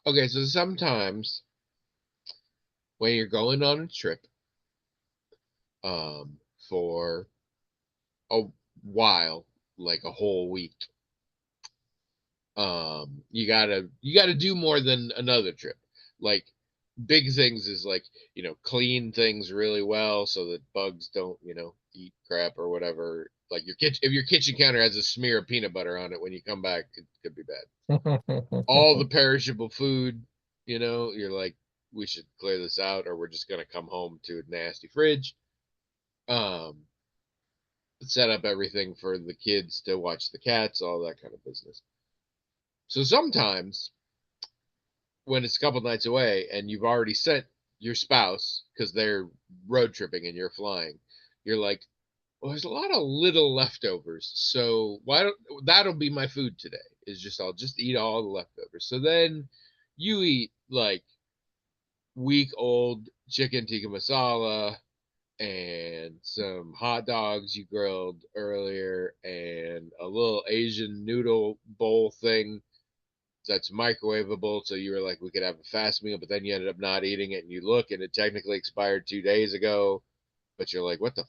Okay, so sometimes when you're going on a trip, um, for a while, like a whole week, you gotta do more than another trip. Like big things is like, clean things really well so that bugs don't, eat crap or whatever. Like if your kitchen counter has a smear of peanut butter on it when you come back, it could be bad. All the perishable food, you're like, we should clear this out or we're just gonna come home to a nasty fridge. Um, Set up everything for the kids to watch the cats, all that kind of business. So sometimes when it's a couple nights away and you've already sent your spouse because they're road tripping and you're flying, you're like, well, there's a lot of little leftovers. So why don't that'll be my food today? Is just I'll just eat all the leftovers. So then you eat like week old chicken tikka masala and some hot dogs you grilled earlier and a little Asian noodle bowl thing that's microwavable. So you were like, we could have a fast meal, but then you ended up not eating it, and you look, and it technically expired 2 days ago. But you're like, what the?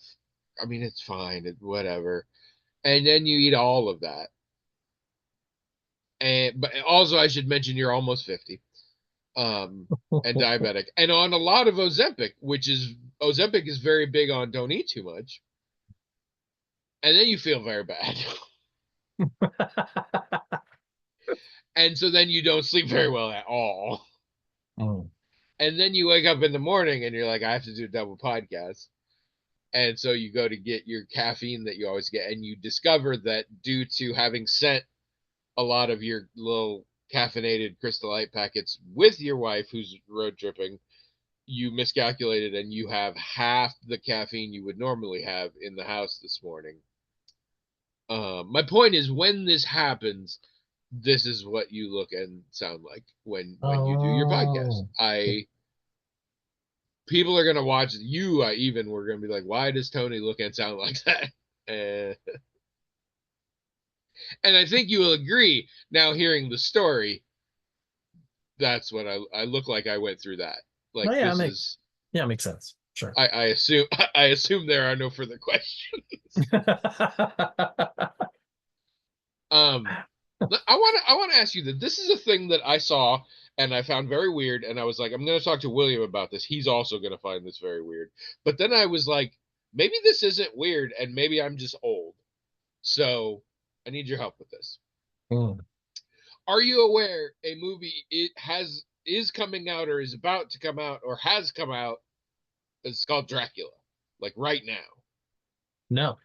I mean, it's fine, whatever. And then you eat all of that. And but also, I should mention you're almost 50, and diabetic, and on a lot of Ozempic, which is Ozempic is very big on don't eat too much, and then you feel very bad. And so then you don't sleep very well at all. Mm. And then you wake up in the morning and you're like, I have to do a double podcast. And so you go to get your caffeine that you always get, and you discover that due to having sent a lot of your little caffeinated Crystal Light packets with your wife who's road tripping, you miscalculated and you have half the caffeine you would normally have in the house this morning. My point is, when this happens, this is what you look and sound like when you do your podcast. Oh, I People are gonna watch you. I even We're gonna be like, why does Tony look and sound like that? Uh, and I think you will agree now, hearing the story. That's what I look like. I went through that. no, Like yeah, this is. yeah, makes sense. Sure. I assume. I assume there are no further questions. Um, I want to ask you that this is a thing that I saw and I found very weird, and I was like, I'm going to talk to William about this. He's also going to find this very weird. But then I was like, maybe this isn't weird, and maybe I'm just old. So I need your help with this. Mm. Are you aware a movie it has is coming out or is about to come out or has come out? It's called Dracula, like right now. No.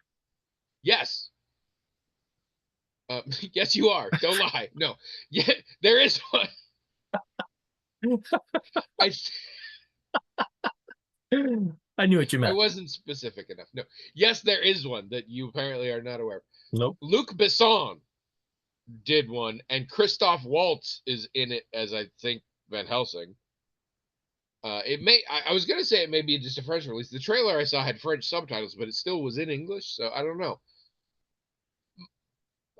Yes. Yes, you are. Don't lie. No. Yeah, there is one. I I knew what you I meant. wasn't specific enough. No. Yes, there is one that you apparently are not aware of. Nope. Luc Besson did one, and Christoph Waltz is in it as I think Van Helsing. It may. I was gonna say it may be just a French release. The trailer I saw had French subtitles, but it still was in English, so I don't know.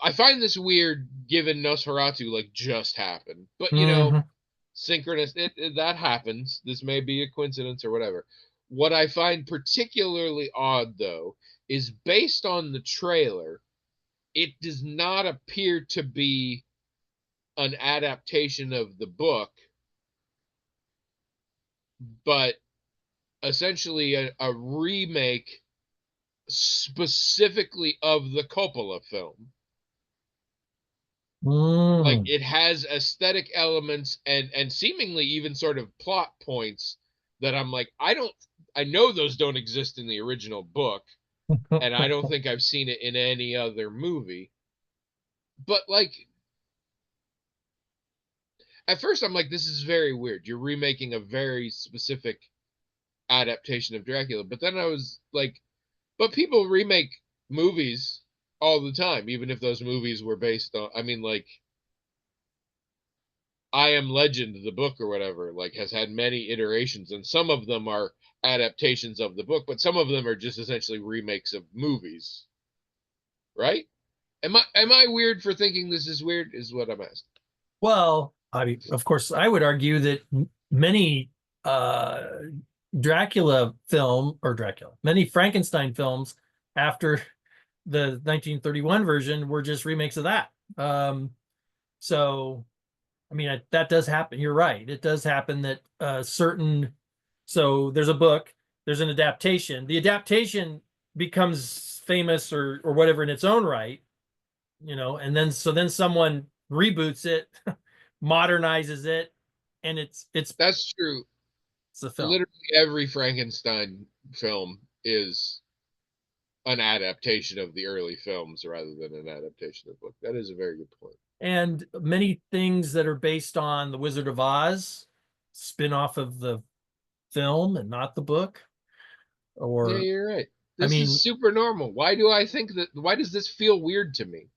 I find this weird, given Nosferatu like just happened, but Hmm. synchronous. That happens. This may be a coincidence or whatever. What I find particularly odd, though, is based on the trailer, it does not appear to be an adaptation of the book, but essentially a remake specifically of the Coppola film. Like Mm. it has aesthetic elements and seemingly even sort of plot points that I'm like, I know those don't exist in the original book, and I don't think I've seen it in any other movie. But like at first I'm like, this is very weird. You're remaking a very specific adaptation of Dracula. But then I was like, but people remake movies all the time, even if those movies were based on, I mean, like I Am Legend, the book or whatever, like has had many iterations, and some of them are adaptations of the book, but some of them are just essentially remakes of movies, right? Am I weird for thinking this is weird? Is what I'm asking. Well, Of course, I would argue that many uh, many Frankenstein films after the 1931 version were just remakes of that. So, I mean, that does happen. You're right. It does happen that so there's a book, there's an adaptation. The adaptation becomes famous or whatever in its own right, and then someone reboots it, modernizes it, and That's true. it's a film. Literally every Frankenstein film is an adaptation of the early films rather than an adaptation of the book. That is a very good point. And many things that are based on The Wizard of Oz spin off of the film and not the book. Yeah, Or, you're right. I This mean, is super normal. Why do I think that? Why does this feel weird to me?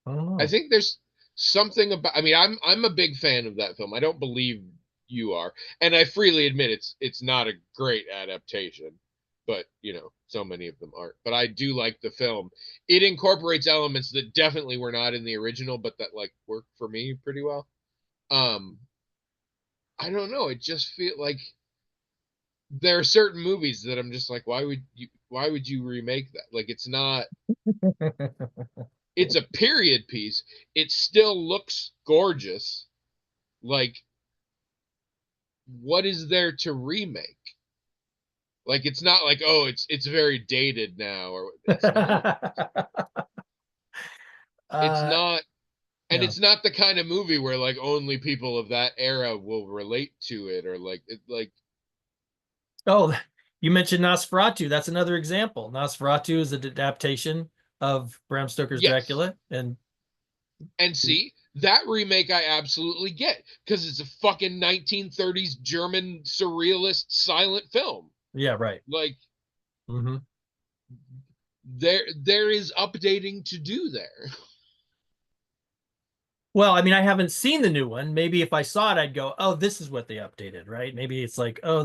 I don't I know. think there's something about. I mean, I'm a big fan of that film. I don't believe you are, and I freely admit it's not a great adaptation, but so many of them aren't. But I do like the film. It incorporates elements that definitely were not in the original, but that like work for me pretty well. Um, I don't know. It just feel like there are certain movies that I'm just like, why would you remake that? Like it's not, it's a period piece. It still looks gorgeous. Like, what is there to remake? Like it's not like, oh, it's very dated now, or it's no, it's uh, not, and yeah. it's not the kind of movie where like only people of that era will relate to it, or like Oh, you mentioned Nosferatu. That's another example. Nosferatu is an adaptation of Bram Stoker's yes. Dracula, and And see, that remake I absolutely get because it's a fucking 1930s German surrealist silent film. yeah, right. Like Hmm. there is updating to do there. Well, I mean, I haven't seen the new one. Maybe if I saw it, I'd go, "Oh, this is what they updated," right? Maybe it's like, "Oh,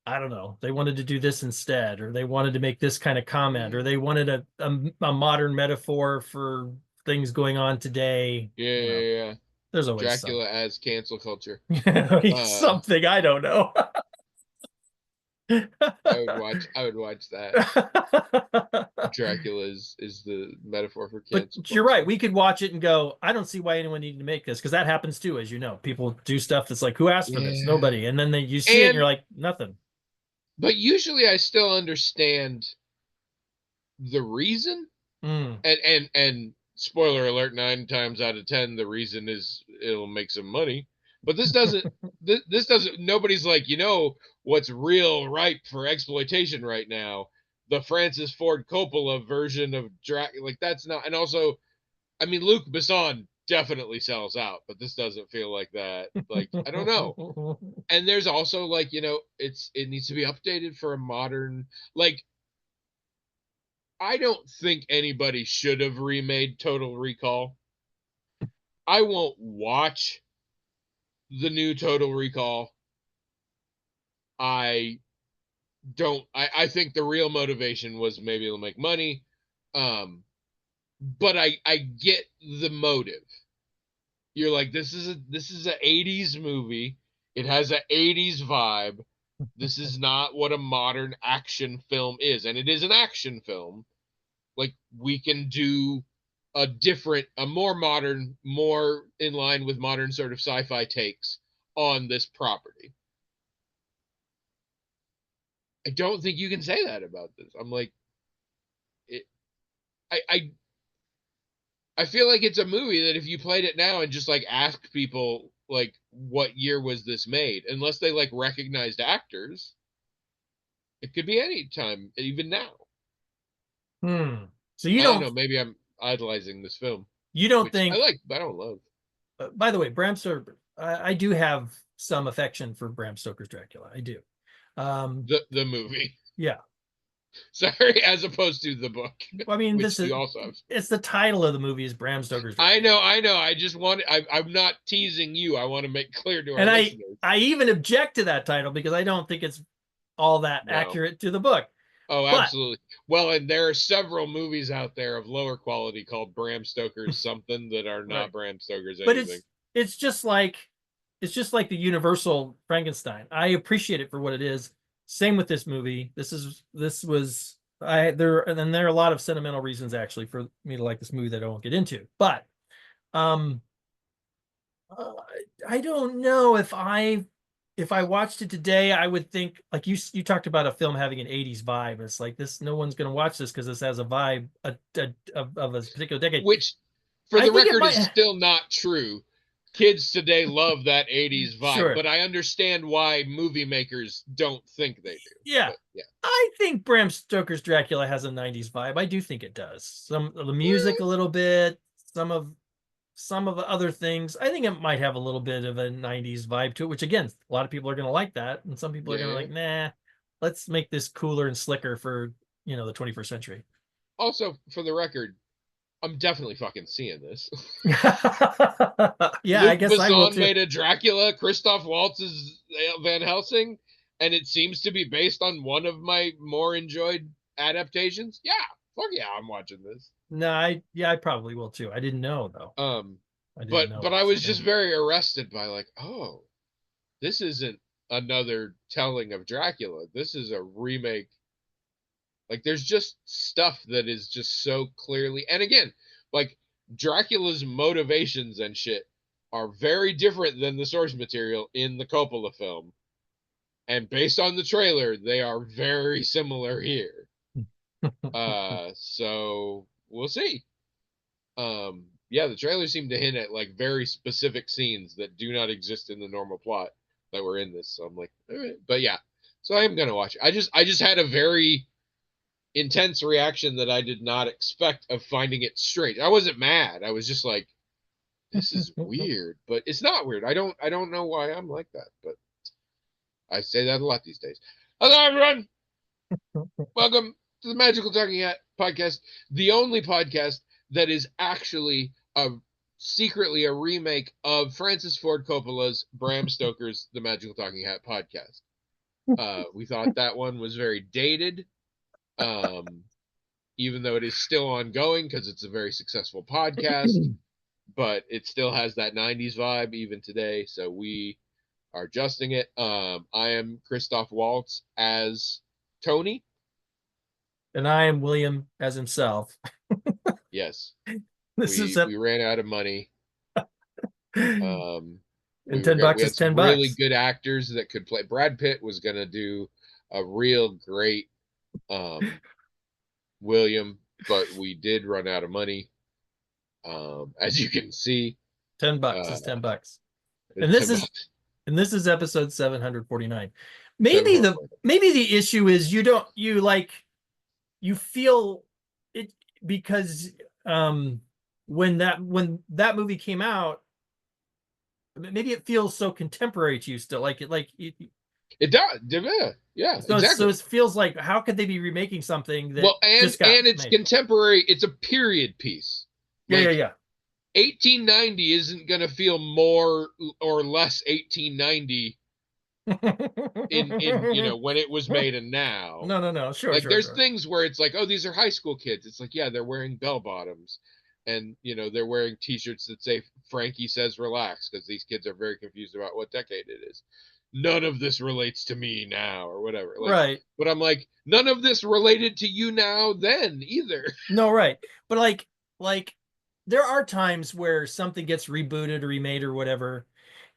I don't know, they wanted to do this instead, or they wanted to make this kind of comment, or they wanted a modern metaphor for things going on today." Yeah, yeah, yeah. There's always some Dracula as cancel culture. Uh something I don't know. I would watch that. Dracula is the metaphor for But cancel you're right. culture. We could watch it and go, I don't see why anyone needed to make this, because that happens too, as you know. People do stuff that's like, who asked for this? Yeah. Nobody. And then you see it and you're And like, nothing. but usually I still understand the reason. Mm. And spoiler alert, 9 times out of 10 the reason is it'll make some money. But this doesn't, nobody's like, what's real ripe for exploitation right now, the Francis Ford Coppola version of Dracula. Like that's not. And also, I mean, Luc Besson definitely sells out, but this doesn't feel like that. Like I don't know. And there's also like, it needs to be updated for a modern, like I don't think anybody should have remade Total Recall. I won't watch the new Total Recall. I don't. I think the real motivation was maybe to make money. But I get the motive. You're like, this is a 80s movie. It has a 80s vibe. This is not what a modern action film is, and it is an action film. Like we can do a more modern, more in line with modern sort of sci-fi takes on this property. I don't think you can say that about this. I'm like, it, I feel like it's a movie that if you played it now and just like asked people like what year was this made, unless they like recognized actors, it could be any time, even now. Hmm. So you I don't don't know. Maybe I'm idolizing this film, you don't which I think, like, but I don't love by the way, Bram Stoker, I do have some affection for Bram Stoker's Dracula. I do. Um, the movie. yeah. Sorry, as opposed to the book, I mean, which you also have. it's the title of the movie is Bram Stoker's I Dracula. know, I know. I just want. I'm not teasing you. I want to make clear to our And I listeners. I even object to that title because I don't think it's all that No, accurate to the book. Oh, But absolutely. Well, and there are several movies out there of lower quality called Bram Stoker's something that are not right, Bram Stoker's but anything. it's just like the Universal Frankenstein. I appreciate it for what it is. Same with this movie. This was I there and there are a lot of sentimental reasons actually for me to like this movie that I won't get into. But um uh, I don't know if I watched it today, I would think like you talked about a film having an 80s vibe. It's like this no one's going to watch this because this has a vibe of a particular decade. Which, for I the think it record, is might still not true. Kids today love that 80s vibe, sure. but I understand why movie makers don't think they do. Yeah. But yeah. I think Bram Stoker's Dracula has a 90s vibe. I do think it does. Some of the music a little bit, some of the other things. I think it might have a little bit of a 90s vibe to it, which again, a lot of people are going to like that. And some people are going to Yeah. like, nah, let's make this cooler and slicker for, the 21st century. Also, for the record, I'm definitely fucking seeing this. Yeah, I Luc guess I will Besson too. made a Dracula. Christoph Waltz is Van Helsing, and it seems to be based on one of my more enjoyed adaptations. Yeah, fuck yeah, I'm watching this. No, I probably will too. I didn't know though. Um, I didn't but know but it I was was just him. very arrested by like, oh, this isn't another telling of Dracula. This is a remake. Like, there's just stuff that is just so clearly, and again, like Dracula's motivations and shit are very different than the source material in the Coppola film. And based on the trailer, they are very similar here. So we'll see. Yeah, the trailer seemed to hint at like very specific scenes that do not exist in the normal plot that were in this. So I'm like, all right, but yeah. So I am gonna watch it. I just had a very intense reaction that I did not expect of finding it strange. I wasn't mad. I was just like, this is weird, but it's not weird. I don't know why I'm like that, but I say that a lot these days. Hello everyone. Welcome to the Magical Talking Hat podcast, the only podcast that is actually secretly a remake of Francis Ford Coppola's Bram Stoker's The Magical Talking Hat podcast. We thought that one was very dated, um, even though it is still ongoing because it's a very successful podcast, but it still has that 90s vibe even today. So we are adjusting it. I am Christoph Waltz as Tony. And I am William as himself. Yes, This is we a ran out of money. and Um, 10 bucks we is had some 10 really bucks. good actors that could play. Brad Pitt was gonna do a real great um, William, but we did run out of money. As you can see, 10 bucks uh, is 10 bucks. And it's this 10 is bucks, and this is episode 749. 7 Maybe the issue is you feel it because when that movie came out, maybe it feels so contemporary to you still It does. Yeah, yeah, so exactly. it feels like how could they be remaking something that Well, and just got and it's made. contemporary. It's a period piece. Yeah, Like yeah, 1890 isn't gonna feel more or less 1890 in yeah. when it was made and now. No, sure, Like sure, there's sure. things where it's like, oh, these are high school kids. It's like, yeah, they're wearing bell bottoms, and they're wearing T-shirts that say Frankie says relax because these kids are very confused about what decade it is. None of this relates to me now or whatever. Like, Right. but I'm like, none of this related to you now then either. No, right. But like there are times where something gets rebooted or remade or whatever,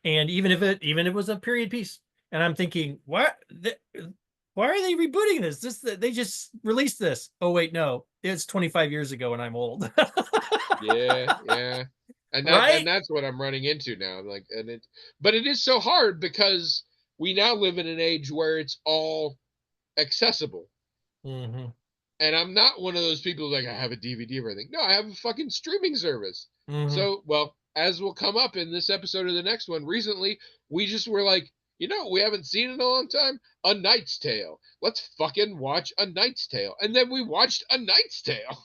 and even if it was a period piece, and I'm thinking, why are they rebooting this? They just released this. Oh wait, no, it's 25 years ago and I'm old. Yeah, yeah. And Right? that's what I'm running into now. Like, but it is so hard because we now live in an age where it's all accessible. Hmm. And I'm not one of those people like I have a DVD or anything. No, I have a fucking streaming service. Hmm. So, well, as will come up in this episode or the next one, recently we just were like, we haven't seen in a long time? A Knight's Tale. Let's fucking watch A Knight's Tale. And then we watched A Knight's Tale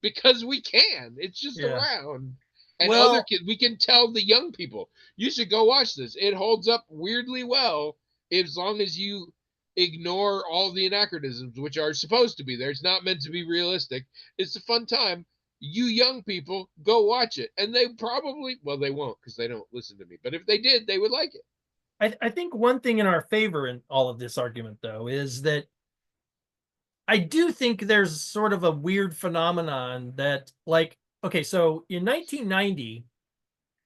because we can. It's just Yeah. around. And other Well, kids, we can tell the young people, you should go watch this. It holds up weirdly well as long as you ignore all the anachronisms, which are supposed to be there. It's not meant to be realistic. It's a fun time. You young people, go watch it. And they probably, well, they won't because they don't listen to me. But if they did, they would like it. I think one thing in our favor in all of this argument, though, is that I do think there's sort of a weird phenomenon that, like, okay, so in 1990,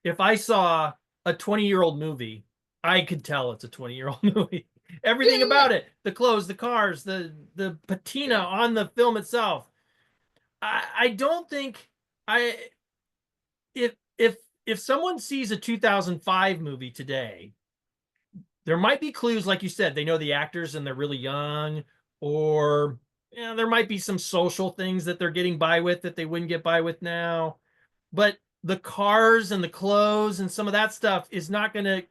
if I saw a 20-year-old movie, I could tell it's a 20-year-old movie. Everything Yeah, about it, the clothes, the cars, the patina yeah. on the film itself. I don't think I if if someone sees a 2005 movie today, there might be clues, like you said, they know the actors and they're really young, or there might be some social things that they're getting by with that they wouldn't get by with now. But the cars and the clothes and some of that stuff is not going to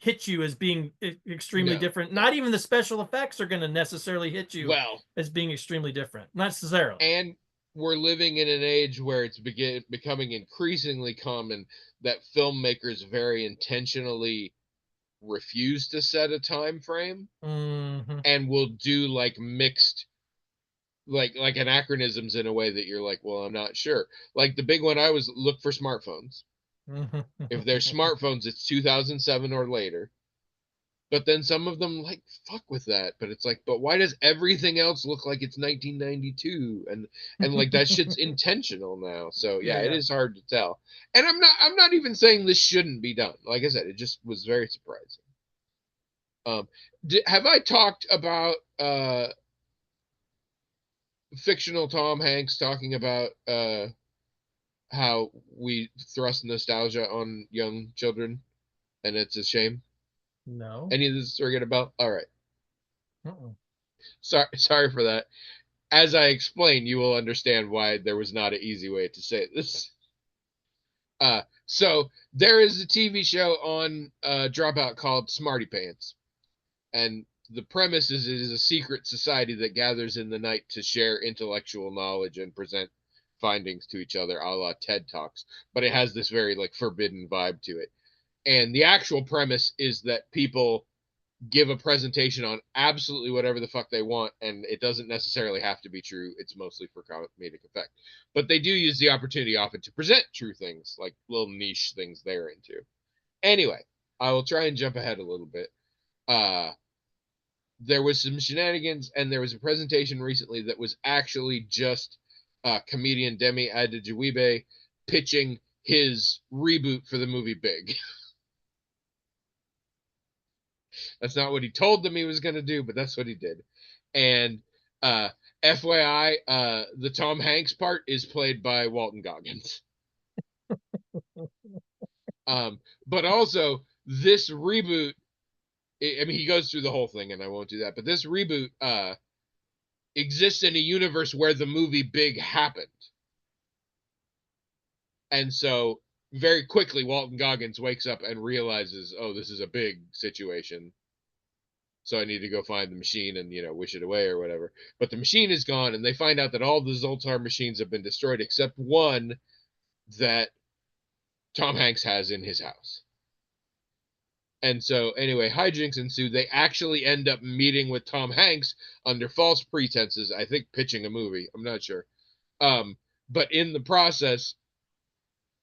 hit you as being extremely No, different. Not no. even the special effects are going to necessarily hit you Well, as being extremely different. Not necessarily. and we're living in an age where it's becoming increasingly common that filmmakers very intentionally refuse to set a time frame Mm-hmm. and will do like mixed like anachronisms in a way that you're like, well, I'm not sure. Like the big one I was look for smartphones. If they're smartphones, it's 2007 or later. But then some of them like fuck with that. But it's like, but why does everything else look like it's 1992? And like that shit's intentional now. So yeah, it Yeah. is hard to tell. And I'm not even saying this shouldn't be done. Like I said, it just was very surprising. Have I talked about fictional Tom Hanks talking about how we thrust nostalgia on young children, and it's a shame? No. Any of this ringing a bell? All right. Uh-uh. Sorry for that. As I explain, you will understand why there was not an easy way to say this. So there is a TV show on Dropout called Smarty Pants, and the premise is it is a secret society that gathers in the night to share intellectual knowledge and present findings to each other, a la TED Talks. But it has this very like forbidden vibe to it. And the actual premise is that people give a presentation on absolutely whatever the fuck they want, and it doesn't necessarily have to be true. It's mostly for comedic effect. But they do use the opportunity often to present true things, like little niche things they're into. Anyway, I will try and jump ahead a little bit. There was some shenanigans, and there was a presentation recently that was actually just comedian Demi Adejuyigbe pitching his reboot for the movie Big. That's not what he told them he was going to do, but that's what he did. And uh, FYI, the Tom Hanks part is played by Walton Goggins. But also, this reboot, I mean, he goes through the whole thing, and I won't do that. But this reboot exists in a universe where the movie Big happened. And so, very quickly, Walton Goggins wakes up and realizes, oh, this is a big situation. So I need to go find the machine and, wish it away or whatever. But the machine is gone, and they find out that all the Zoltar machines have been destroyed except one that Tom Hanks has in his house. And so, anyway, hijinks ensue. They actually end up meeting with Tom Hanks under false pretenses. I think pitching a movie. I'm not sure. But in the process,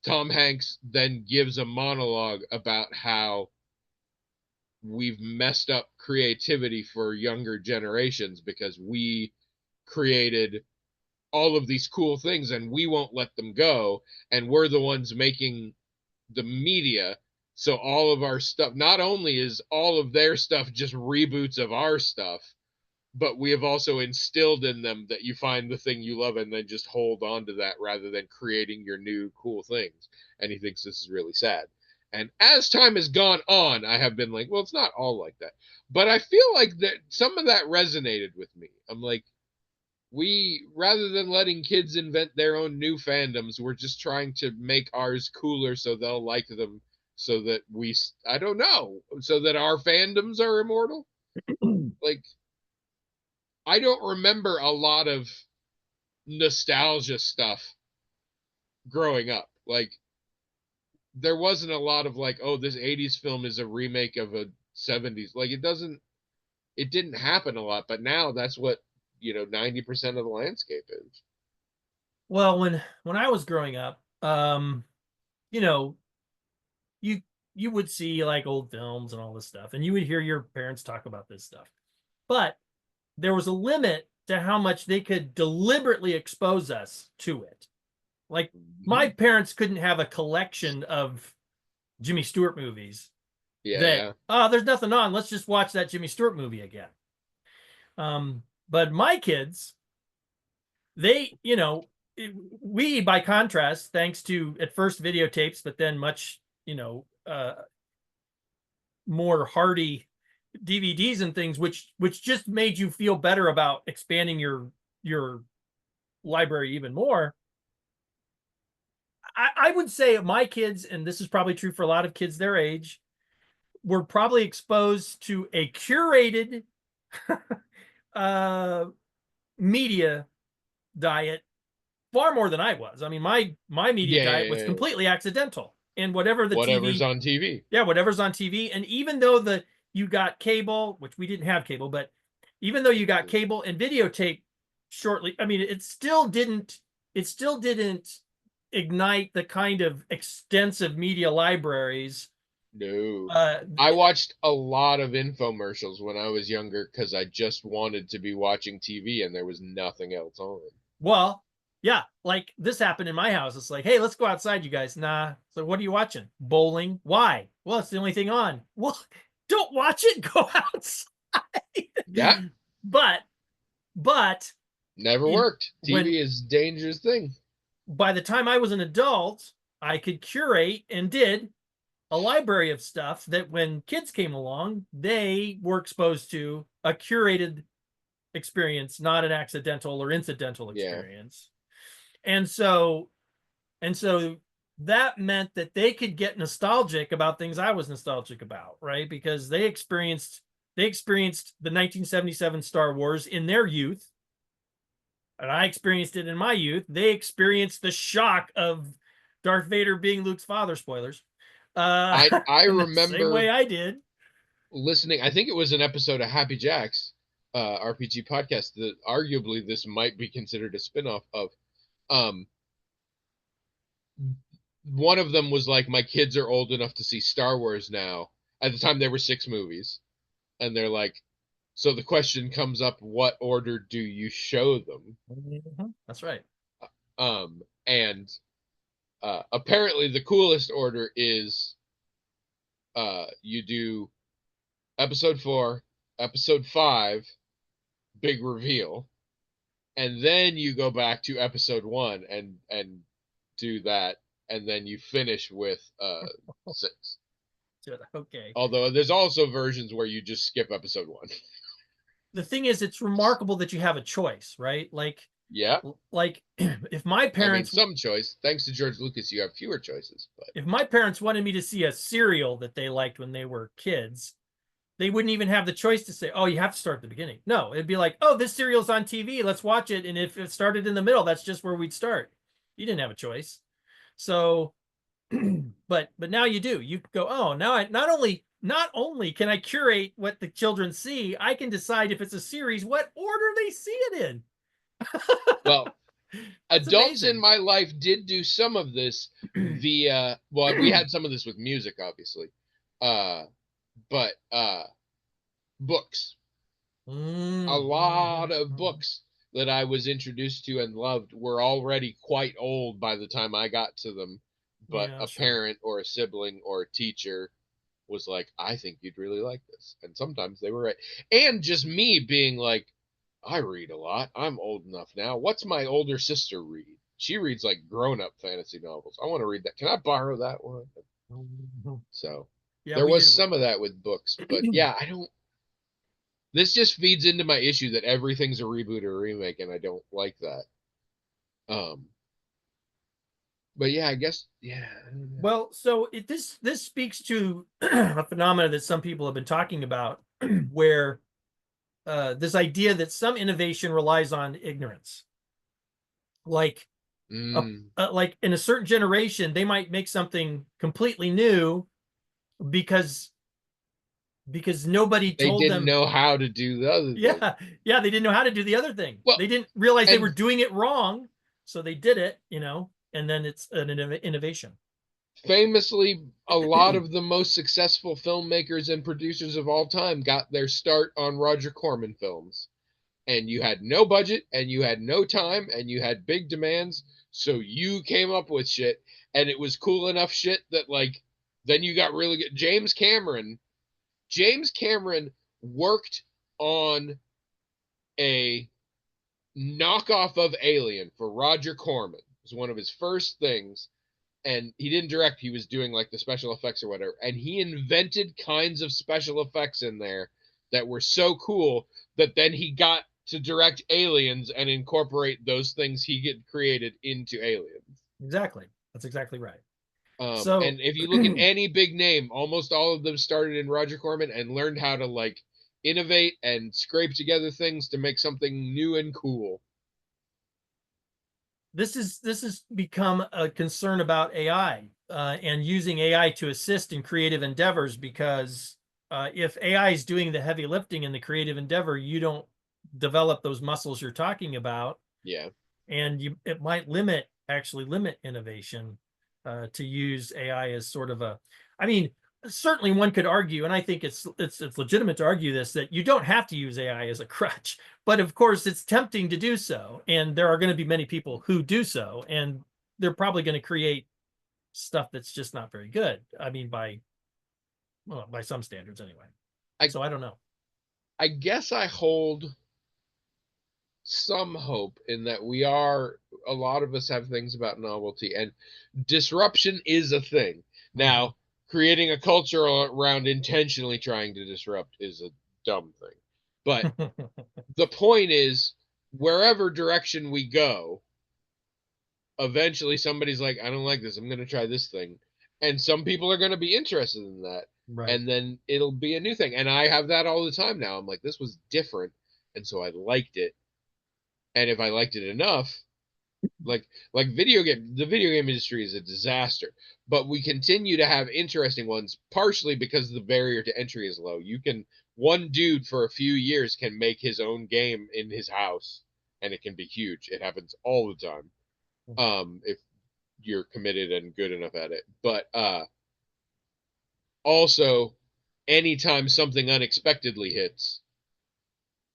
Tom Hanks then gives a monologue about how we've messed up creativity for younger generations because we created all of these cool things and we won't let them go. And we're the ones making the media. So all of our stuff, not only is all of their stuff just reboots of our stuff, but we have also instilled in them that you find the thing you love and then just hold on to that rather than creating your new cool things. And he thinks this is really sad. And as time has gone on, I have been like, well, it's not all like that. But I feel like that some of that resonated with me. I'm like, we, rather than letting kids invent their own new fandoms, we're just trying to make ours cooler so they'll like them, so that I don't know, so that our fandoms are immortal. Like, I don't remember a lot of nostalgia stuff growing up. Like, there wasn't a lot of like, oh, this 80s film is a remake of a 70s. Like, it doesn't, it didn't happen a lot, but now that's what, 90% of the landscape is. Well, when I was growing up, you know, you you would see like old films and all this stuff, and you would hear your parents talk about this stuff. But there was a limit to how much they could deliberately expose us to it. Like my Mhm. parents couldn't have a collection of Jimmy Stewart movies Yeah, that, yeah. oh, there's nothing on, let's just watch that Jimmy Stewart movie again. But my kids, they, we, by contrast, thanks to at first videotapes, but then much, more hardy DVDs and things, which just made you feel better about expanding your library even more. I would say my kids, and this is probably true for a lot of kids their age, were probably exposed to a curated uh, media diet far more than I was. I mean, my media Yeah, yeah, diet was yeah, yeah. completely accidental, and whatever the Whatever's TV, on TV. yeah, whatever's on TV, and even though you got cable, which we didn't have cable, but even though you got cable and videotape shortly, I mean, it still didn't ignite the kind of extensive media libraries. No. Uh, I watched a lot of infomercials when I was younger because I just wanted to be watching TV and there was nothing else on. well, yeah, like this happened in my house. It's like, hey, let's go outside, you guys. Nah. So what are you watching? Bowling. Why? Well, it's the only thing on. Well, don't watch it. Go outside. Yeah, but but never in worked. when TV is a dangerous thing. by the time I was an adult, I could curate and did a library of stuff that when kids came along, they were exposed to a curated experience, not an accidental or incidental Yeah. experience. And so and so that meant that they could get nostalgic about things I was nostalgic about, right? Because they experienced the 1977 Star Wars in their youth, and I experienced it in my youth. They experienced the shock of Darth Vader being Luke's father. Spoilers. Uh, I in the same way remember I did. listening, I think it was an episode of Happy Jacks RPG podcast that arguably this might be considered a spin-off of. Um, One of them was like, my kids are old enough to see Star Wars now. At the time, there were 6 movies, and they're like, so the question comes up, what order do you show them? That's right. And apparently, the coolest order is you do episode 4, episode 5, big reveal, and then you go back to episode 1 and do that, and then you finish with 6. Okay. Although there's also versions where you just skip episode 1. The thing is, it's remarkable that you have a choice, right? Yeah. Like if my I mean, parents some choice. Thanks to George Lucas, you have fewer choices, but if my parents wanted me to see a serial that they liked when they were kids, they wouldn't even have the choice to say, oh, you have to start at the beginning. No, it'd be like, oh, this serial's on TV, let's watch it. And if it started in the middle, that's just where we'd start. You didn't have a choice. So but now you do. You go, oh, now I not only can I curate what the children see, I can decide if it's a series, what order they see it in. well, It's adults in amazing. my life did do some of this via, well, we had some of this with music, obviously. But books. A lot of books that I was introduced to and loved were already quite old by the time I got to them. But Yeah, a sure. parent or a sibling or a teacher was like, I think you'd really like this. And sometimes they were right. And just me being like, I read a lot. I'm old enough now. What's my older sister read? She reads like grown up fantasy novels. I want to read that. Can I borrow that one? So Yeah, there we was did. some of that with books. But yeah, I don't. This just feeds into my issue that everything's a reboot or a remake, and I don't like that. Um, but yeah, I guess yeah. I don't know. Well, so this speaks to a phenomena that some people have been talking about, where this idea that some innovation relies on ignorance. Like Mm, like in a certain generation, they might make something completely new because because nobody They told didn't them. know how to do the other thing. Yeah, yeah, they didn't know how to do the other thing. Well, They didn't realize they were and doing it wrong, so they did it, and then it's an innovation. famously, a lot of the most successful filmmakers and producers of all time got their start on Roger Corman films. And you had no budget, and you had no time, and you had big demands, so you came up with shit, and it was cool enough shit that, like, then you got really good. James Cameron worked on a knockoff of Alien for Roger Corman. It was one of his first things, and he didn't direct. He was doing like the special effects or whatever, and he invented kinds of special effects in there that were so cool that then he got to direct Aliens and incorporate those things he had created into Aliens. Exactly. That's exactly right. So And if you look at any big name, almost all of them started in Roger Corman and learned how to like innovate and scrape together things to make something new and cool. this has become a concern about AI and using AI to assist in creative endeavors, because if AI is doing the heavy lifting in the creative endeavor, you don't develop those muscles you're talking about, Yeah. and it might actually limit innovation to use AI as sort of a. I mean, certainly one could argue, and I think it's legitimate to argue this, that you don't have to use AI as a crutch, but of course it's tempting to do so, and there are going to be many people who do so, and they're probably going to create stuff that's just not very good. I mean, by some standards anyway. I So I don't know. I guess I hold some hope in that a lot of us have things about novelty, and disruption is a thing. Now, creating a culture around intentionally trying to disrupt is a dumb thing. But the point is, wherever direction we go, eventually somebody's like, I don't like this, I'm going to try this thing. And some people are going to be interested in that. Right. And then it'll be a new thing. And I have that all the time now. I'm like, this was different. And so I liked it. And if I liked it enough, like the video game industry is a disaster, but we continue to have interesting ones, partially because the barrier to entry is low. One dude for a few years can make his own game in his house, and it can be huge. It happens all the time. If you're committed and good enough at it. But also, anytime something unexpectedly hits,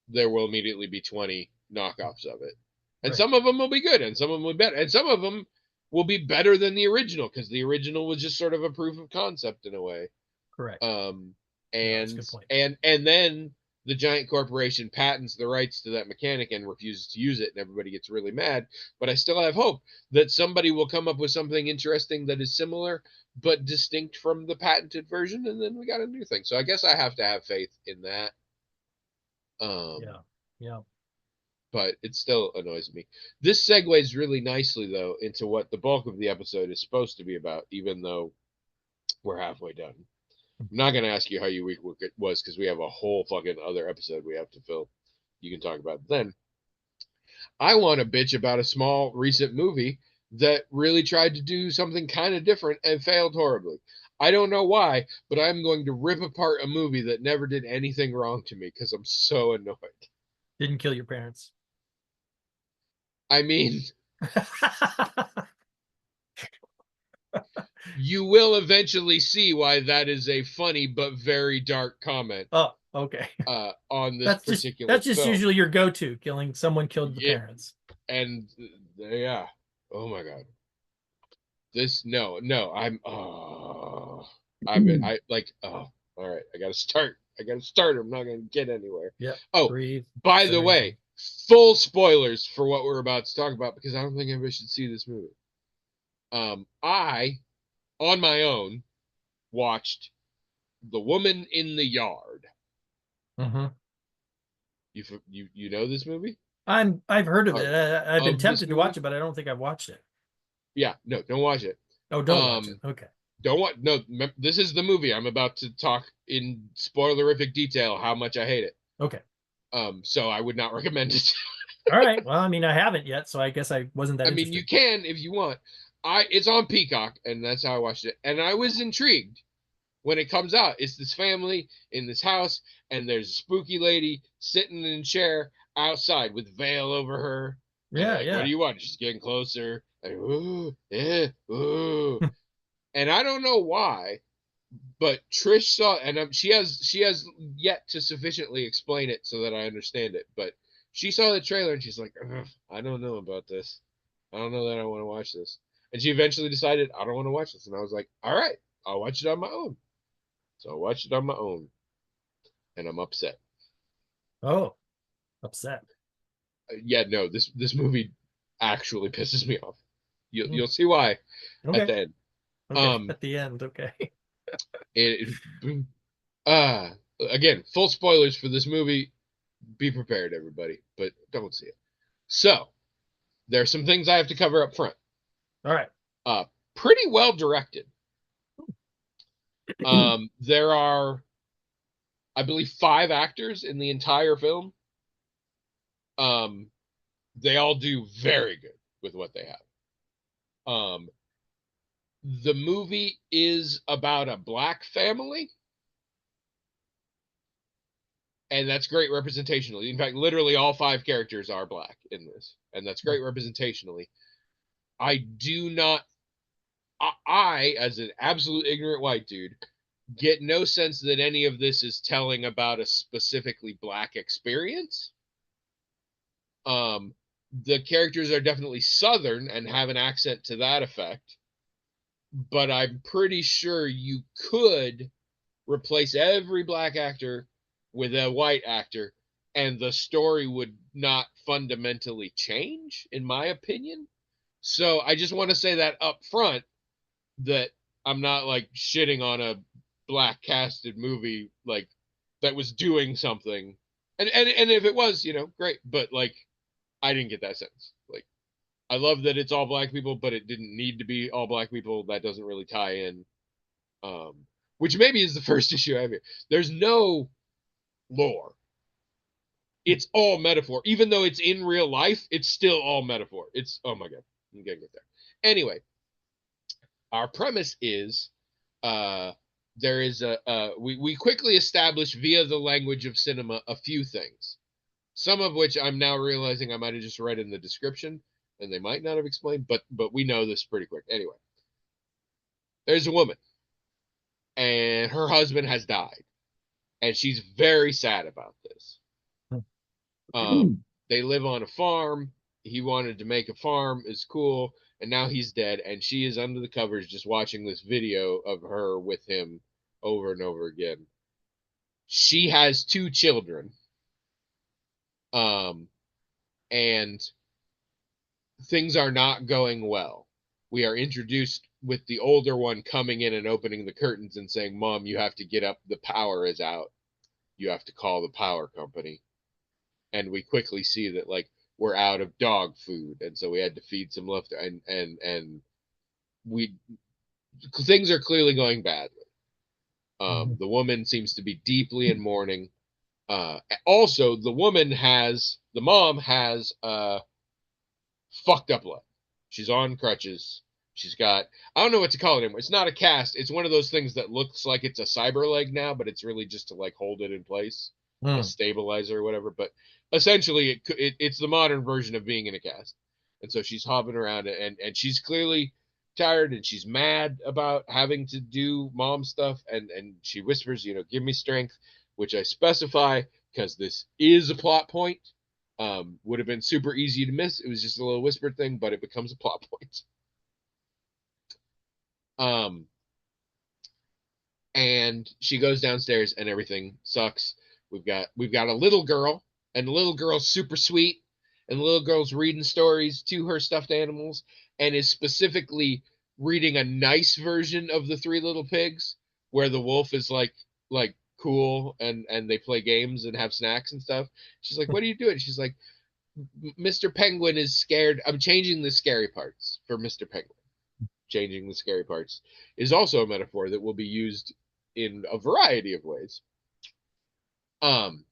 there will immediately be 20 knockoffs of it. And Right. some of them will be good, and some of them will be better, and some of them will be better than the original, because the original was just sort of a proof of concept in a way. Correct. And that's a good point. and then the giant corporation patents the rights to that mechanic and refuses to use it, and everybody gets really mad. But I still have hope that somebody will come up with something interesting that is similar but distinct from the patented version, and then we got a new thing. So I guess I have to have faith in that. Yeah. But it still annoys me. This segues really nicely, though, into what the bulk of the episode is supposed to be about, even though we're halfway done. I'm not going to ask you how your week was, because we have a whole fucking other episode we have to fill. You can talk about it then. I want to bitch about a small recent movie that really tried to do something kind of different and failed horribly. I don't know why, but I'm going to rip apart a movie that never did anything wrong to me because I'm so annoyed. Didn't kill your parents. I mean, you will eventually see why that is a funny but very dark comment. Oh, okay. On this that's particular that's just film. usually your go-to. Someone killed the parents. And yeah, oh my god, this no, I like, all right, I gotta start. I'm not gonna get anywhere. Yeah. Oh, breathe. By the way, full spoilers for what we're about to talk about, because I don't think anybody should see this movie. I, on my own, watched The Woman in the Yard. Mm-hmm. You know this movie? I've heard of it. I've been tempted to watch it, but I don't think I've watched it. Yeah, no, don't watch it. Oh, don't watch it. Okay. Don't watch. No, this is the movie. I'm about to talk in spoilerific detail how much I hate it. Okay. So I would not recommend it. All right. Well, I mean, I haven't yet, so I guess I wasn't that interested. I mean, you can if you want. It's on Peacock, and that's how I watched it, and I was intrigued. when it comes out, it's this family in this house, and there's a spooky lady sitting in a chair outside with veil over her. And they're Yeah, like, "What yeah. do you want?" She's getting closer. Like, ooh, yeah, ooh. And I don't know why, but Trish saw, and she has yet to sufficiently explain it so that I understand it. But she saw the trailer and she's like, I don't know about this. I don't know that I want to watch this. And she eventually decided I don't want to watch this. And I was like, all right, I'll watch it on my own. So I watched it on my own, and I'm upset. Oh, upset. Yeah, no, this movie actually pisses me off. Mm. You'll see why at Okay. the end. Okay. Um, At the end. Okay. it uh again, full spoilers for this movie. Be prepared, everybody, but don't see it. So there are some things I have to cover up front. All right. Uh, Pretty well directed. There are, I believe, 5 actors in the entire film. Um, they all do very good with what they have. The movie is about a black family, and that's great representationally. In fact, literally all 5 characters are black in this, and that's great representationally. I do not, as an absolute ignorant white dude, get no sense that any of this is telling about a specifically black experience. The characters are definitely Southern and have an accent to that effect, but I'm pretty sure you could replace every black actor with a white actor, and the story would not fundamentally change, in my opinion. So I just want to say that up front, that I'm not like shitting on a black casted movie like that was doing something. And if it was, great. But like I didn't get that sense. Like I love that it's all black people, but it didn't need to be all black people. That doesn't really tie in. Um, which maybe is the first issue I have here. There's no lore. It's all metaphor. Even though it's in real life, it's still all metaphor. It's oh my god. I'm gonna get there. Anyway, our premise is uh there is we quickly establish via the language of cinema a few things, some of which I'm now realizing I might have just read in the description and they might not have explained, but we know this pretty quick. Anyway, there's a woman and her husband has died and she's very sad about this. They live on a farm. He wanted to make a farm. It's cool. And now he's dead. And she is under the covers just watching this video of her with him over and over again. She has 2 children. Um, and things are not going well. We are introduced with the older one coming in and opening the curtains and saying, "Mom, you have to get up. The power is out. You have to call the power company." And we quickly see that like we're out of dog food, and so we had to feed some left, and we things are clearly going badly. The woman seems to be deeply in mourning. Also, the mom has fucked up leg. She's on crutches. She's got, I don't know what to call it anymore. It's not a cast. It's one of those things that looks like it's a cyber leg now, but it's really just to like hold it in place, a stabilizer or whatever. But essentially, it's the modern version of being in a cast. And so she's hopping around, and she's clearly tired, and she's mad about having to do mom stuff. And she whispers, "Give me strength," which I specify because this is a plot point. Would have been super easy to miss. It was just a little whispered thing, but it becomes a plot point. Um, and she goes downstairs, and everything sucks. We've got a little girl, and the little girl's super sweet, and the little girl's reading stories to her stuffed animals, and is specifically reading a nice version of the Three Little Pigs, where the wolf is like cool, and they play games and have snacks and stuff. She's like, "What are you doing?" She's like, "Mr. Penguin is scared. I'm changing the scary parts for Mr. Penguin." Changing the scary parts is also a metaphor that will be used in a variety of ways. Um,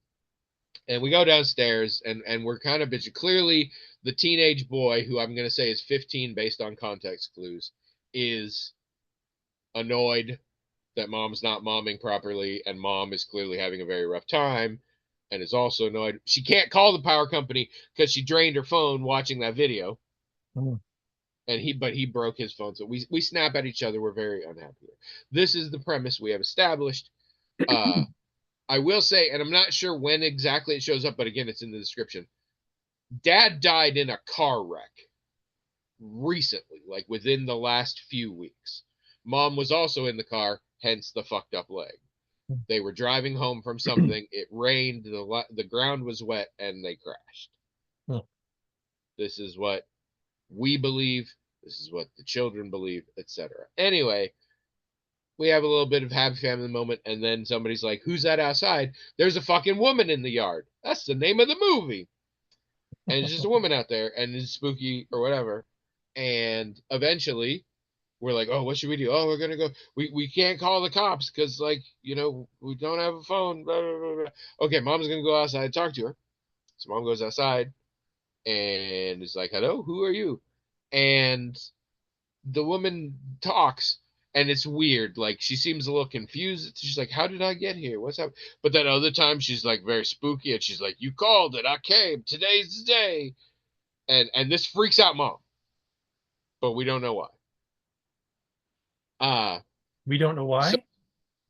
and we go downstairs, and we're kind of bitching. Clearly, the teenage boy, who I'm going to say is 15 based on context clues, is annoyed that mom's not momming properly, and mom is clearly having a very rough time and is also annoyed. She can't call the power company because she drained her phone watching that video. Mm. And he broke his phone. So we snap at each other. We're very unhappy. This is the premise we have established. Uh, I will say, and I'm not sure when exactly it shows up, but again, it's in the description. Dad died in a car wreck recently, like within the last few weeks. Mom was also in the car, hence the fucked up leg. They were driving home from something. It rained, the ground was wet, and they crashed. Mm. This is what we believe. This is what the children believe, etc. Anyway, we have a little bit of happy family moment, and then somebody's like, "Who's that outside?" There's a fucking woman in the yard. That's the name of the movie. And it's just a woman out there, and it's spooky or whatever. And eventually, we're like, "Oh, what should we do? Oh, we're gonna go. We can't call the cops because, like, we don't have a phone." Blah, blah, blah, blah. Okay, mom's gonna go outside and talk to her. So mom goes outside and is like, "Hello, who are you?" And the woman talks, and it's weird. Like, she seems a little confused. She's like, "How did I get here? What's up?" But then other times she's like very spooky, and she's like, "You called it. I came. Today's the day." And this freaks out mom, but we don't know why. Uh We don't know so why.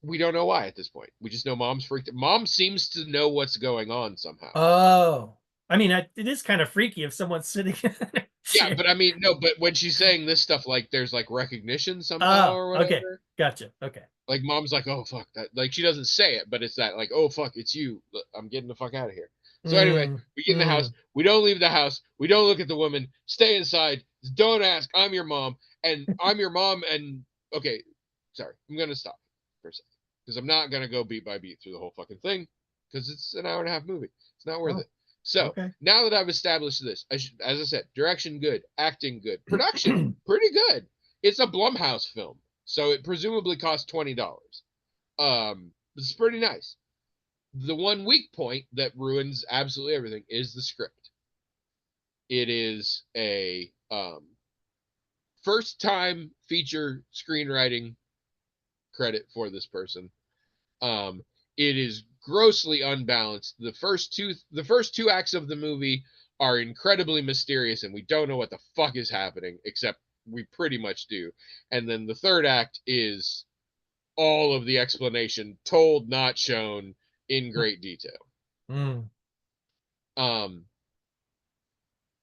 we don't know why at this point. We just know mom's freaked. Mom seems to know what's going on somehow. Oh, I mean, it is kind of freaky if someone's sitting in a Yeah, chair. but I mean, no, but when she's saying this stuff, like there's like recognition somehow Oh, or okay, whatever. gotcha. Okay. Like mom's like, "Oh fuck that!" Like she doesn't say it, but it's that like, "Oh fuck, it's you. I'm getting the fuck out of here." So anyway, Mm, we get in the house. mm. We don't leave the house. We don't look at the woman. Stay inside. Don't ask. I'm your mom, and I'm your mom. And okay, sorry, I'm gonna stop for a second because I'm not gonna go beat by beat through the whole fucking thing because it's an hour and a half movie. It's not worth Oh, it. So okay. now that I've established this, as I said, direction good, acting good, production pretty good. It's a Blumhouse film, so it presumably cost $20. It's pretty nice. The one weak point that ruins absolutely everything is the script. It is a first time feature screenwriting credit for this person. Um, it is grossly unbalanced. The first two acts of the movie are incredibly mysterious, and we don't know what the fuck is happening, except we pretty much do. And then the third act is all of the explanation told, not shown in great detail. Mm. Um,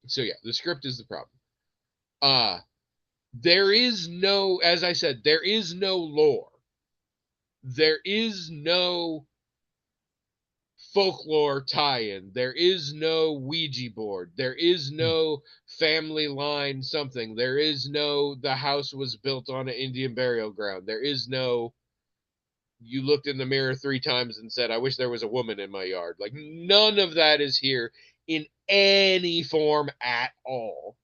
so yeah, the script is the problem. Uh there is no, as I said, there is no lore. There is no folklore tie-in. There is no Ouija board. There is no family line something. There is no the house was built on an Indian burial ground. There is no you looked in the mirror 3 times and said, "I wish there was a woman in my yard." Like none of that is here in any form at all.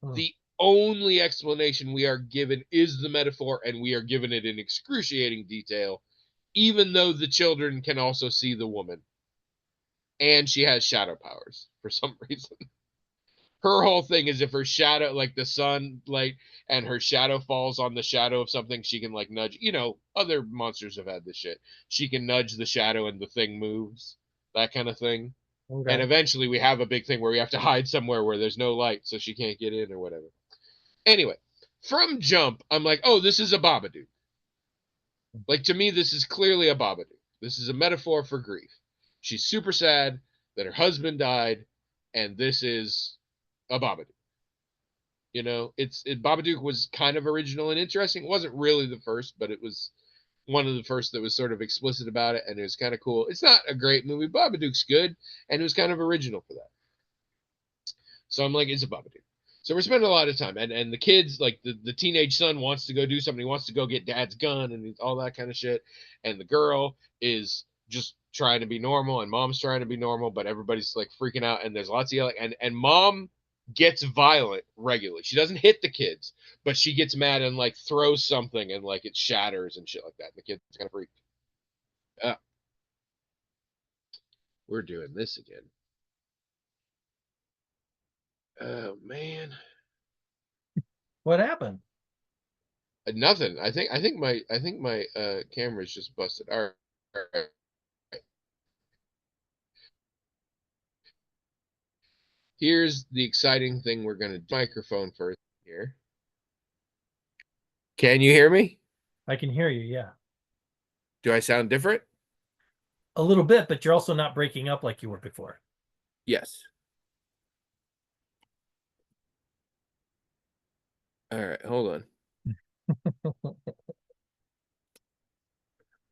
Mm. The only explanation we are given is the metaphor, and we are given it in excruciating detail, even though the children can also see the woman. And she has shadow powers for some reason. Her whole thing is if her shadow, like the sun, like, and her shadow falls on the shadow of something, she can, like, nudge. Other monsters have had this shit. She can nudge the shadow and the thing moves, that kind of thing. And Okay. eventually we have a big thing where we have to hide somewhere where there's no light so she can't get in or whatever. Anyway, from jump, I'm like, oh, this is a Babadook. Like, to me, this is clearly a Babadook. This is a metaphor for grief. She's super sad that her husband died, and this is a Babadook. Babadook was kind of original and interesting. It wasn't really the first, but it was one of the first that was sort of explicit about it, and it was kind of cool. It's not a great movie. Babadook's good, and it was kind of original for that. So I'm like, it's a Babadook. So we're spending a lot of time, and the kids, like the teenage son, wants to go do something. He wants to go get dad's gun and all that kind of shit. And the girl is just trying to be normal, and mom's trying to be normal, but everybody's like freaking out, and there's lots of yelling. And mom gets violent regularly. She doesn't hit the kids, but she gets mad and like throws something, and like it shatters and shit like that. And the kids kind of freak. Uh, we're doing this again. Oh man. What happened? Nothing. I think my camera's just busted. All right. Here's the exciting thing we're gonna do. Microphone first here. Can you hear me? I can hear you. Yeah. Do I sound different? A little bit, but you're also not breaking up like you were before. Yes. All right, hold on.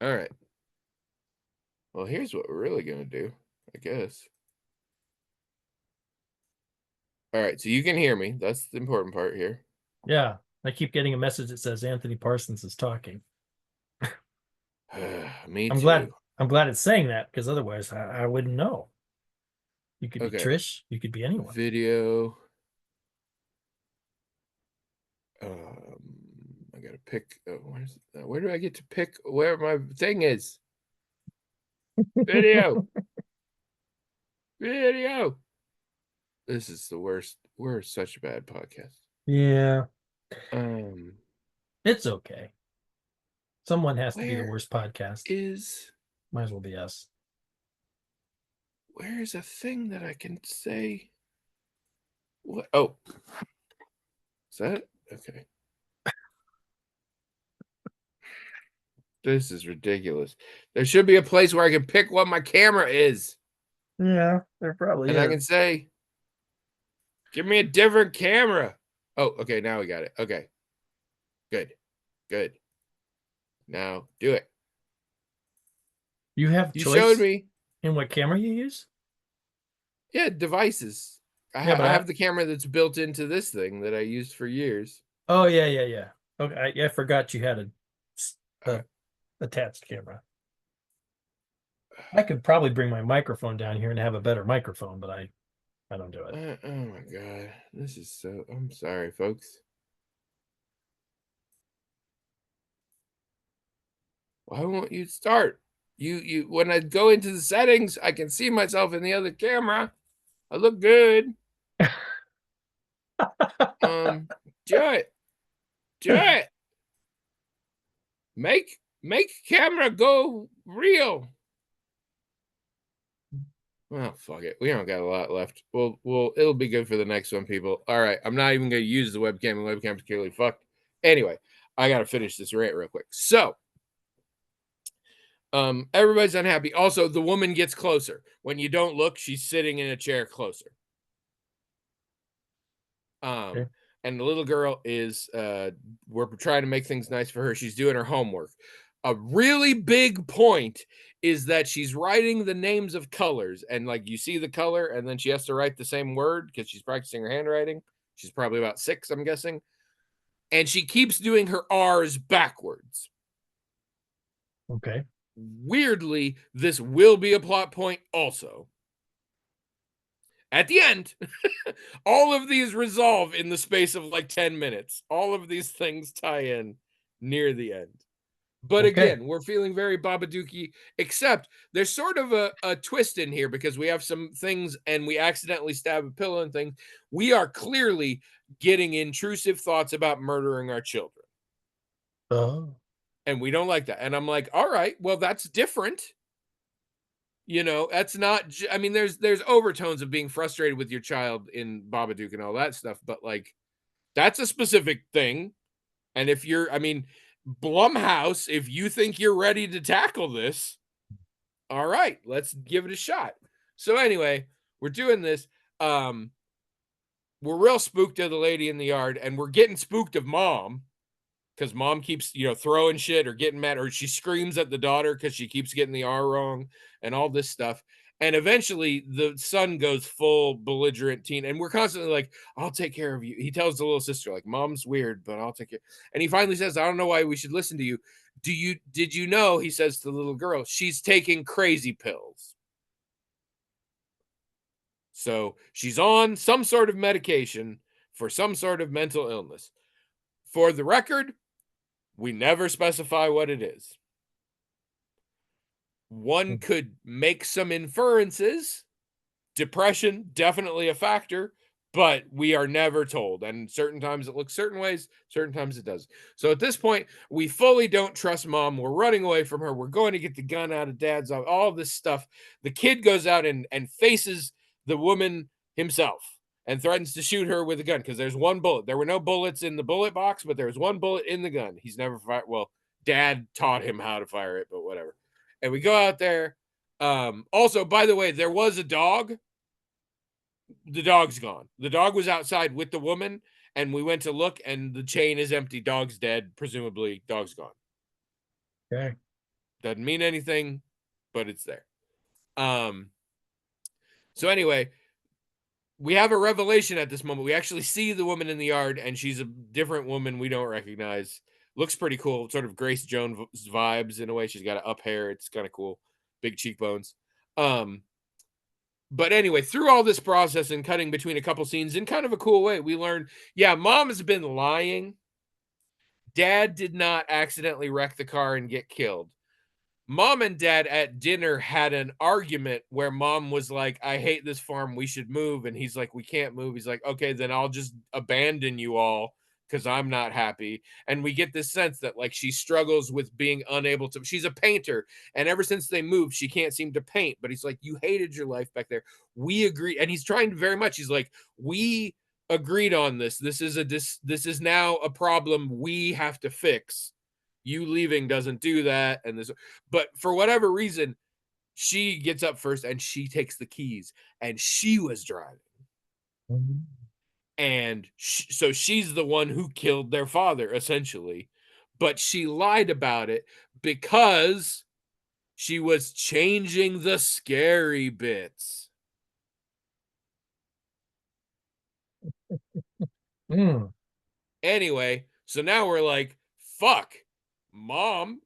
All right. Well, here's what we're really gonna do, I guess. All right, so you can hear me. That's the important part here. Yeah. I keep getting a message that says Anthony Parsons is talking. Me I'm too. glad I'm glad it's saying that, because otherwise I wouldn't know. You could be Okay. Trish, you could be anyone. Video. I gotta pick. Where do I get to pick where my thing is? Video. Video. This is the worst. We're such a bad podcast. Yeah. Um, It's okay. Someone has to be the where worst podcast. is Might as well be us. where is a thing that I can say? What? Oh, is that okay? This is ridiculous. There should be a place where I can pick what my camera is, Yeah, there probably and I can say, "Give me a different camera." Oh, okay. Now we got it. Okay, good, good. Now do it. You have You choice showed me. in what camera you use? Yeah, devices. Yeah, but I have the camera that's built into this thing that I used for years. oh yeah. Okay, I forgot you had All a right. attached camera. I could probably bring my microphone down here and have a better microphone, but I don't do it. Oh my god, this is so. I'm sorry, folks. Why won't you start? You. When I go into the settings, I can see myself in the other camera. I look good. Do it. Do it. Make camera go real. Well, fuck it. We don't got a lot left. It'll be good for the next one, people. All right. I'm not even going to use the webcam. The webcam's clearly fucked. Anyway, I got to finish this rant real quick. So, everybody's unhappy. Also, the woman gets closer. When you don't look, she's sitting in a chair closer. Okay. And the little girl is, we're trying to make things nice for her. She's doing her homework. A really big point is that she's writing the names of colors, and like you see the color, and then she has to write the same word because she's practicing her handwriting. She's probably about 6, I'm guessing. And she keeps doing her R's backwards. Okay. Weirdly, this will be a plot point also. At the end, all of these resolve in the space of like 10 minutes. All of these things tie in near the end. But Okay. again, we're feeling very Babadooky, except there's sort of a twist in here because we have some things and we accidentally stab a pillow and things. We are clearly getting intrusive thoughts about murdering our children. Oh. And we don't like that. And I'm like, all right, well, that's different. You know, that's not, I mean, there's overtones of being frustrated with your child in Babadook and all that stuff, but like, that's a specific thing. And if you're, I mean, Blumhouse, if you think you're ready to tackle this, all right, let's give it a shot. So anyway, we're doing this. We're real spooked of the lady in the yard, and we're getting spooked of mom because mom keeps, throwing shit or getting mad, or she screams at the daughter because she keeps getting the R wrong and all this stuff. And eventually the son goes full belligerent teen. And we're constantly like, I'll take care of you. He tells the little sister, like, mom's weird, but I'll take it. And he finally says, I don't know why we should listen to you. Did you know, he says to the little girl, she's taking crazy pills. So she's on some sort of medication for some sort of mental illness. For the record, we never specify what it is. One could make some inferences. Depression, definitely a factor. but we are never told. And certain times it looks certain ways, certain times it doesn't. So at this point, we fully don't trust mom. We're running away from her. We're going to get the gun out of dad's, all this stuff. The kid goes out and faces the woman himself and threatens to shoot her with a gun because there's one bullet. There were no bullets in the bullet box, but there's one bullet in the gun. He's never fired. Well, dad taught him how to fire it, but whatever. And we go out there. Also, by the way, there was a dog. The dog's gone. The dog was outside with the woman, and we went to look, and the chain is empty. Dog's dead. Presumably, dog's gone. Okay. Doesn't mean anything, but it's there. So anyway, we have a revelation at this moment. We actually see the woman in the yard, and she's a different woman we don't recognize. Looks pretty cool. Sort of Grace Jones vibes in a way. She's got up hair. It's kind of cool. Big cheekbones. But anyway, through all this process and cutting between a couple scenes in kind of a cool way, we learned, yeah, mom has been lying. Dad did not accidentally wreck the car and get killed. Mom and dad at dinner had an argument where mom was like, I hate this farm. We should move. And he's like, we can't move. He's like, okay, then I'll just abandon you all because I'm not happy. And we get this sense that like she struggles with being unable to, she's a painter. And ever since they moved, she can't seem to paint. But he's like, you hated your life back there. We agree. And he's trying very much. He's like, we agreed on this. This is now a problem we have to fix. You leaving doesn't do that. And this, but for whatever reason, she gets up first and she takes the keys and she was driving. And so she's the one who killed their father, essentially. But she lied about it because she was changing the scary bits. Anyway, so now we're like, fuck, mom,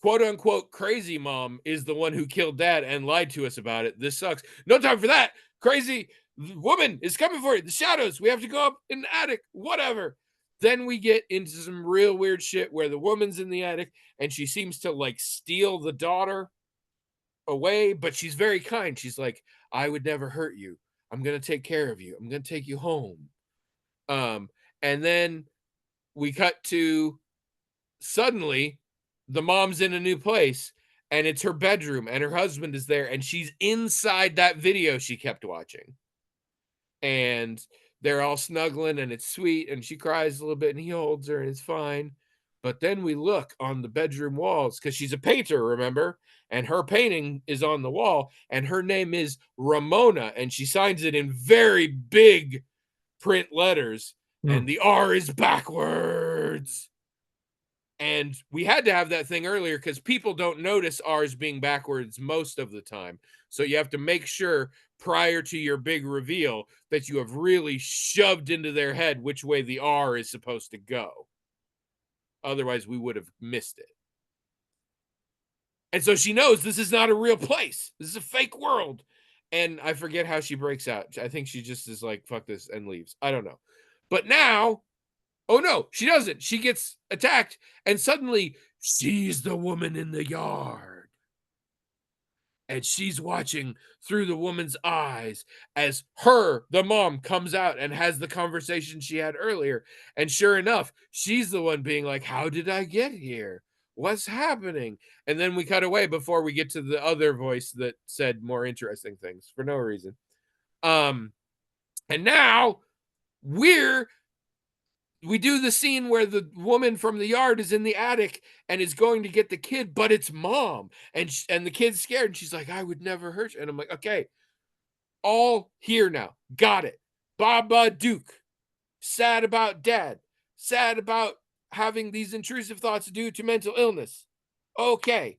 quote unquote crazy mom, is the one who killed dad and lied to us about it. This sucks. No time for that. Crazy woman is coming for you. The shadows. We have to go up in the attic. Whatever. Then we get into some real weird shit where the woman's in the attic and she seems to like steal the daughter away, but she's very kind. She's like, I would never hurt you. I'm going to take care of you. I'm going to take you home. And then we cut to suddenly the mom's in a new place and it's her bedroom and her husband is there and she's inside that video she kept watching. And they're all snuggling and it's sweet and she cries a little bit and he holds her and it's fine. But then we look on the bedroom walls because she's a painter, remember? And her painting is on the wall and her name is Ramona and she signs it in very big print letters and the R is backwards. And we had to have that thing earlier because people don't notice R's being backwards most of the time. So you have to make sure prior to your big reveal that you have really shoved into their head which way the R is supposed to go. Otherwise, we would have missed it. And so she knows this is not a real place. This is a fake world. And I forget how she breaks out. I think she just is like, fuck this, and leaves. I don't know. But now, oh no, she doesn't. She gets attacked, and suddenly she's the woman in the yard. And she's watching through the woman's eyes as her, the mom, comes out and has the conversation she had earlier. And sure enough, she's the one being like, how did I get here? What's happening? And then we cut away before we get to the other voice that said more interesting things for no reason. And now we do the scene where the woman from the yard is in the attic and is going to get the kid, but it's mom. And the kid's scared. And she's like, I would never hurt you. And I'm like, okay, all here now. Got it. Baba Duke. Sad about dad. Sad about having these intrusive thoughts due to mental illness. Okay.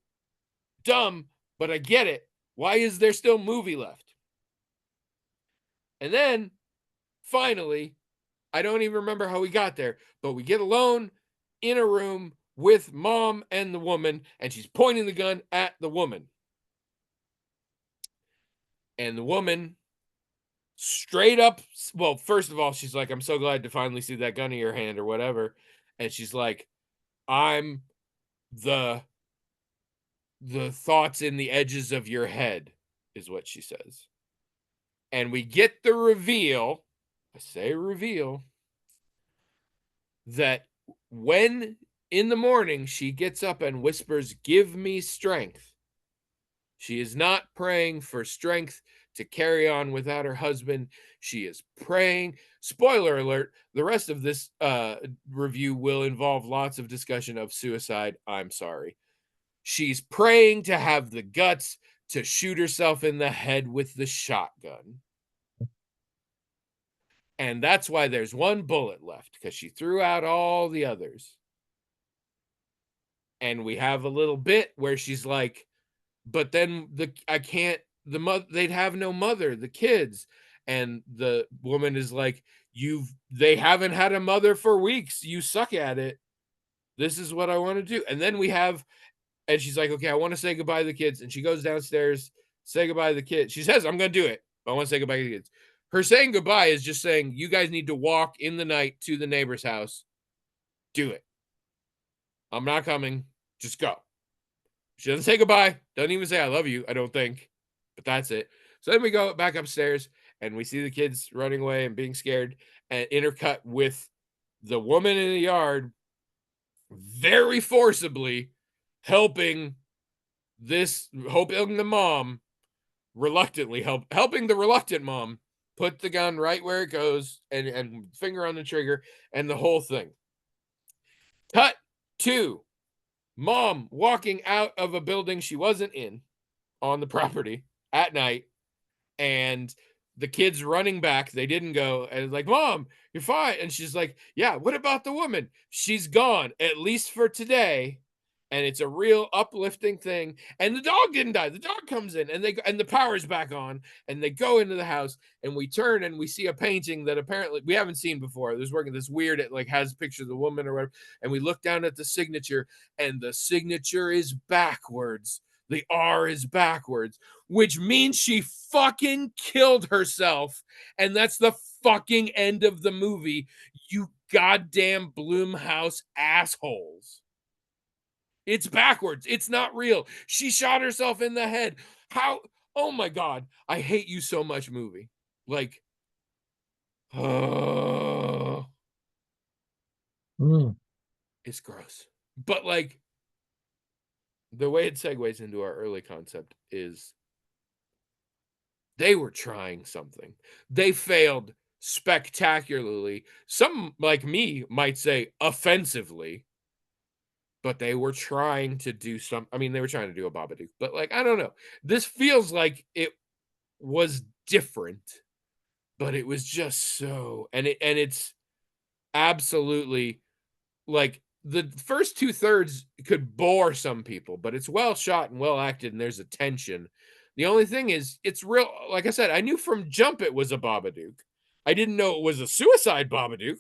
Dumb, but I get it. Why is there still movie left? And then, finally, I don't even remember how we got there, but we get alone in a room with mom and the woman, and she's pointing the gun at the woman. And the woman straight up, well, first of all, she's like, I'm so glad to finally see that gun in your hand or whatever. And she's like, I'm the thoughts in the edges of your head, is what she says. And we get the reveal I say reveal, that when in the morning she gets up and whispers, "Give me strength," she is not praying for strength to carry on without her husband. She is praying. Spoiler alert, the rest of this review will involve lots of discussion of suicide. I'm sorry. She's praying to have the guts to shoot herself in the head with the shotgun. And that's why there's one bullet left, because she threw out all the others. And we have a little bit where she's like, but then they'd have no mother, the kids. And the woman is like, they haven't had a mother for weeks. You suck at it. This is what I want to do. And then and she's like, okay, I want to say goodbye to the kids. And she goes downstairs, say goodbye to the kids. She says, I'm going to do it, but I want to say goodbye to the kids. Her saying goodbye is just saying, you guys need to walk in the night to the neighbor's house. Do it. I'm not coming. Just go. She doesn't say goodbye. Doesn't even say I love you, I don't think. But that's it. So then we go back upstairs and we see the kids running away and being scared, and intercut with the woman in the yard very forcibly helping the mom, reluctantly helping the reluctant mom put the gun right where it goes, and finger on the trigger, and the whole thing. Cut to mom walking out of a building she wasn't in on the property at night, and the kids running back. They didn't go, and it's like, Mom, you're fine. And she's like, yeah, what about the woman? She's gone, at least for today. And it's a real uplifting thing. And the dog didn't die. The dog comes in, and the power's back on, and they go into the house, and we turn and we see a painting that apparently we haven't seen before. There's working this weird, it like has a picture of the woman or whatever. And we look down at the signature, and the signature is backwards. The R is backwards, which means she fucking killed herself. And that's the fucking end of the movie. You goddamn Blumhouse assholes. It's backwards. It's not real. She shot herself in the head. How? Oh my God. I hate you so much, movie. Like, it's gross. But like, the way it segues into our early concept is they were trying something. They failed spectacularly. Some, like me, might say offensively. But they were trying to do they were trying to do a Babadook, but like, I don't know. This feels like it was different, but it was just so, and it's absolutely, like, the first 2/3 could bore some people, but it's well shot and well acted, and there's a tension. The only thing is, it's real. Like I said, I knew from jump it was a Babadook. I didn't know it was a suicide Babadook.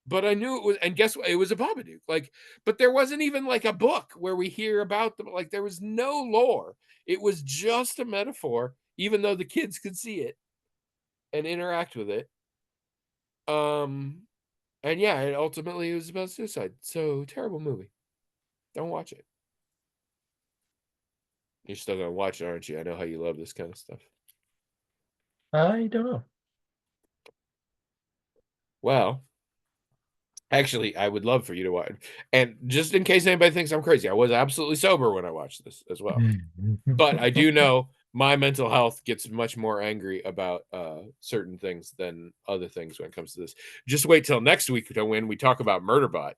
But I knew it was, and guess what? It was a Babadook. Like, but there wasn't even like a book where we hear about them. Like, there was no lore. It was just a metaphor, even though the kids could see it and interact with it. And yeah, it ultimately was about suicide. So terrible movie. Don't watch it. You're still gonna watch it, aren't you? I know how you love this kind of stuff. I don't know. Well, actually, I would love for you to watch. And just in case anybody thinks I'm crazy, I was absolutely sober when I watched this as well. But I do know my mental health gets much more angry about certain things than other things when it comes to this. Just wait till next week when we talk about Murderbot.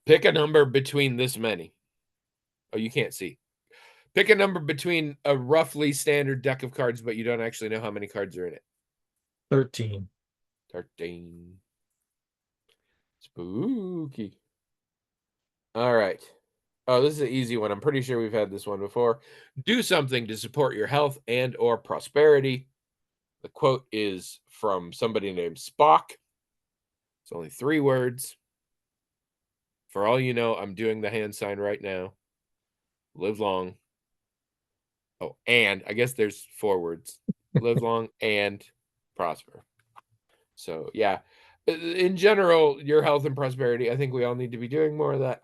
Pick a number between this many. Oh, you can't see. Pick a number between a roughly standard deck of cards, but you don't actually know how many cards are in it. 13. 13. Spooky. All right. Oh, this is an easy one. I'm pretty sure we've had this one before. Do something to support your health and or prosperity. The quote is from somebody named Spock. It's only 3 words. For all you know, I'm doing the hand sign right now. Live long. Oh, and I guess there's 4 words. Live long and prosper. So, yeah. In general, your health and prosperity, I think we all need to be doing more of that.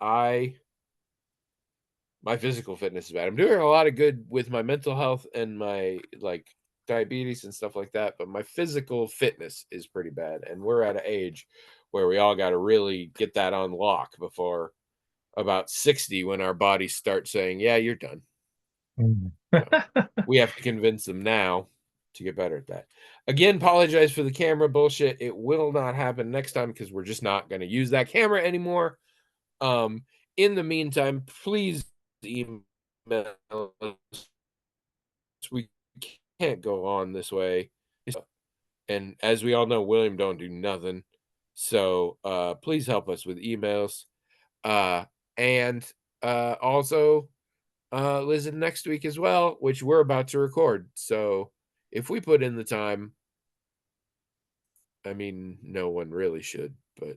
My physical fitness is bad. I'm doing a lot of good with my mental health and my, like, diabetes and stuff like that, but my physical fitness is pretty bad. And we're at an age where we all got to really get that on lock before about 60, when our bodies start saying, yeah, you're done. We have to convince them now to get better at that. Again, apologize for the camera bullshit. It will not happen next time because we're just not going to use that camera anymore. In the meantime, please email us. We can't go on this way. And as we all know, William don't do nothing. So please help us with emails. And also listen next week as well, which we're about to record. So if we put in the time, I mean, no one really should, but